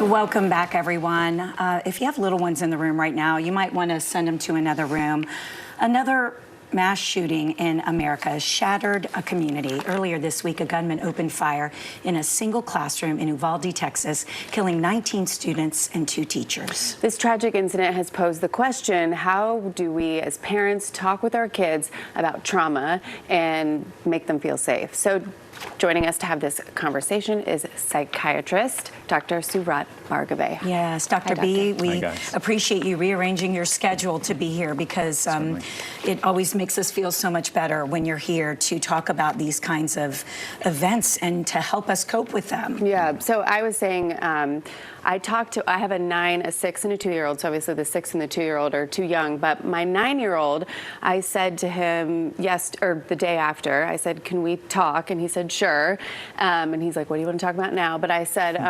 Welcome back, everyone. If you have little ones in the room right now, you might want to send them to another room. Another mass shooting in America has shattered a community. Earlier this week, a gunman opened fire in a single classroom in Uvalde, Texas, killing 19 students and 2 teachers. This tragic incident has posed the question, how do we as parents talk with our kids about trauma and make them feel safe? So joining us to have this conversation is psychiatrist Dr. Surat Bhargave. Yes, Dr. B, we Hi, appreciate you rearranging your schedule to be here because it always makes us feel so much better when you're here to talk about these kinds of events and to help us cope with them. Yeah, so I was saying, I have a 9, a 6, and a 2-year-old, so obviously the 6 and the 2-year-old are too young, but my 9-year-old, I said to him the day after, I said, can we talk? And he said, sure. And he's like, what do you want to talk about now? But I said,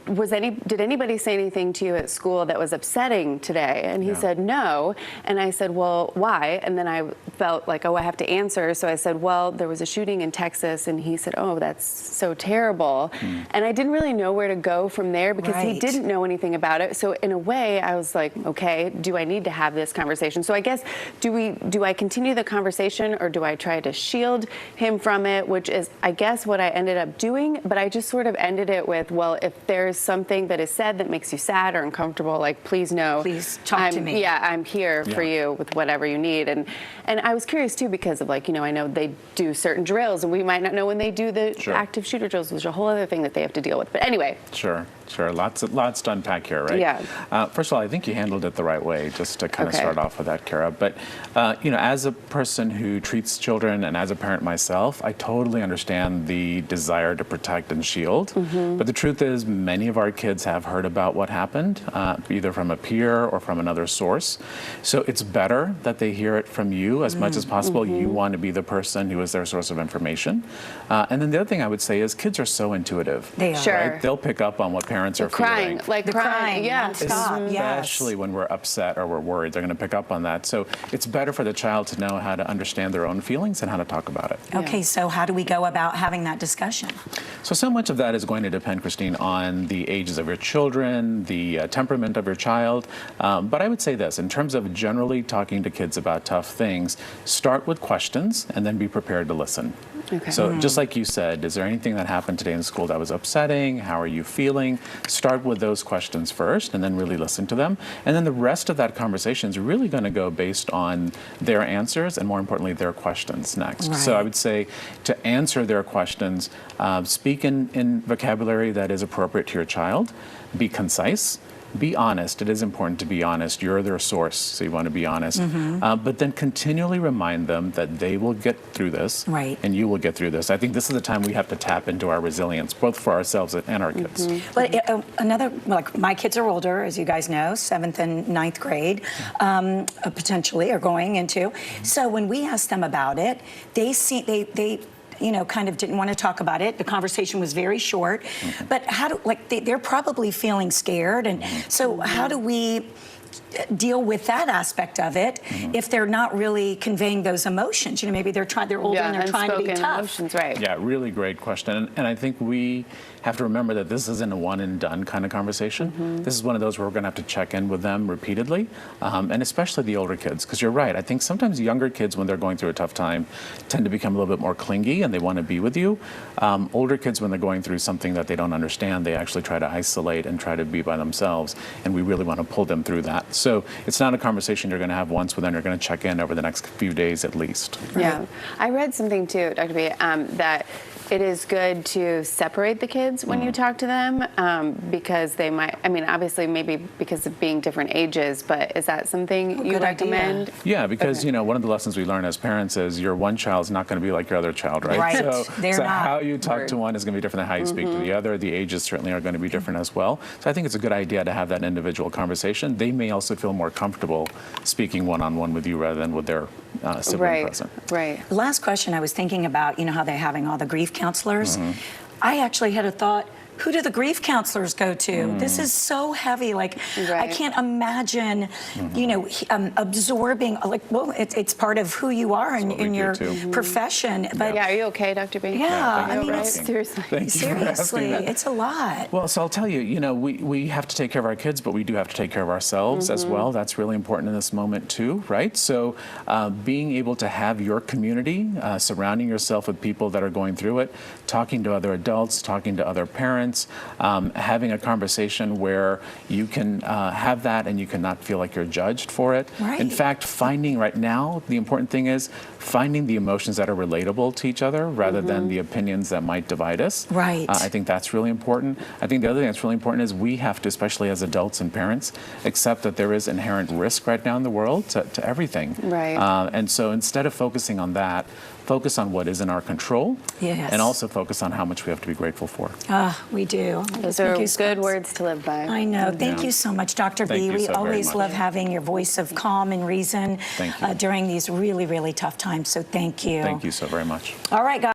did anybody say anything to you at school that was upsetting today? And he said, no. And I said, well, why? And then I felt like, oh, I have to answer. So I said, well, there was a shooting in Texas. And he said, oh, that's so terrible. And I didn't really know where to go from there because he didn't know anything about it. So in a way, I was like, okay, do I need to have this conversation? So I guess, do I continue the conversation or do I try to shield him from it, which is, I guess, what I ended up doing. But I just sort of ended it with, well, if there's something that is said that makes you sad or uncomfortable, like, please know. Please talk to me. Yeah, I'm here for you with whatever you need. And I was curious, too, because of, like, I know they do certain drills, and we might not know when they do the active shooter drills, which is a whole other thing that they have to deal with. But anyway. Sure. Lots to unpack here, right? Yeah. First of all, I think you handled it the right way, just to kind of start off with that, Kara. But, as a person who treats children and as a parent myself, I totally understand the desire to protect and shield. But the truth is, many of our kids have heard about what happened, either from a peer or from another source. So it's better that they hear it from you as much as possible. You want to be the person who is their source of information. And then the other thing I would say is kids are so intuitive. They are. Sure. Right? They'll pick up on what parents are crying, feeling. crying, yeah. Especially when we're upset or we're worried, they're going to pick up on that. So it's better for the child to know how to understand their own feelings and how to talk about it. Okay, so how do we go about having that discussion? So much of that is going to depend, Christine, on the ages of your children, the temperament of your child. But I would say this, in terms of generally talking to kids about tough things, start with questions and then be prepared to listen. Okay. So just like you said, is there anything that happened today in school that was upsetting? How are you feeling? Start with those questions first and then really listen to them. And then the rest of that conversation is really going to go based on their answers and, more importantly, their questions next. Right. So I would say to answer their questions, speak in vocabulary that is appropriate to your child, be concise. Be honest. It is important to be honest. You're their source, so you want to be honest. But then continually remind them that they will get through this, and you will get through this. I think this is the time we have to tap into our resilience, both for ourselves and our kids. But my kids are older, as you guys know, 7th and 9th grade, potentially are going into. So when we ask them about it, they kind of didn't want to talk about it. The conversation was very short. But they're probably feeling scared. And so how do we deal with that aspect of it if they're not really conveying those emotions? Maybe they're older and they're trying to be tough. Emotions, right. Yeah, really great question. And I think we have to remember that this isn't a one and done kind of conversation. This is one of those where we're going to have to check in with them repeatedly, and especially the older kids, because you're right. I think sometimes younger kids, when they're going through a tough time, tend to become a little bit more clingy and they want to be with you. Older kids, when they're going through something that they don't understand, they actually try to isolate and try to be by themselves, and we really want to pull them through that. So it's not a conversation you're going to have once with them. You're going to check in over the next few days at least. Yeah. I read something too, Dr. B, that it is good to separate the kids when you talk to them because they might, obviously maybe because of being different ages, but is that something you recommend? Yeah, because, one of the lessons we learn as parents is your one child's not going to be like your other child, right? Right. So They're not. How you talk to one is going to be different than how you speak to the other. The ages certainly are going to be different as well. So I think it's a good idea to have that individual conversation. They may also feel more comfortable speaking one-on-one with you rather than with their sibling present. Last question, I was thinking about, how they're having all the grief counselors. I actually had a thought, who do the grief counselors go to? This is so heavy. Like, I Right. can't imagine, absorbing, like, well, it's part of who you are what we in do, your too. profession. But Yeah, are you okay, Dr. B? yeah, thank I you mean, for it's, asking. Seriously. Thank you for asking seriously, that. it's a lot. Well, so I'll tell you, we have to take care of our kids, but we do have to take care of ourselves as well. That's really important in this moment too, right? So being able to have your community, surrounding yourself with people that are going through it, talking to other adults, talking to other parents, having a conversation where you can have that and you cannot feel like you're judged for it. Right. In fact, finding right now, the important thing is finding the emotions that are relatable to each other rather than the opinions that might divide us. Right. I think that's really important. I think the other thing that's really important is we have to, especially as adults and parents, accept that there is inherent risk right now in the world to everything. Right. And so instead of focusing on that, focus on what is in our control. Yes. And also focus on how much we have to be grateful for. We do. Those are good words to live by. I know. Thank Yeah. you so much, Dr. Thank B. you We so very always much. love having your voice of calm and reason Thank you. during these really, really tough times. So thank you. Thank you so very much. All right, guys.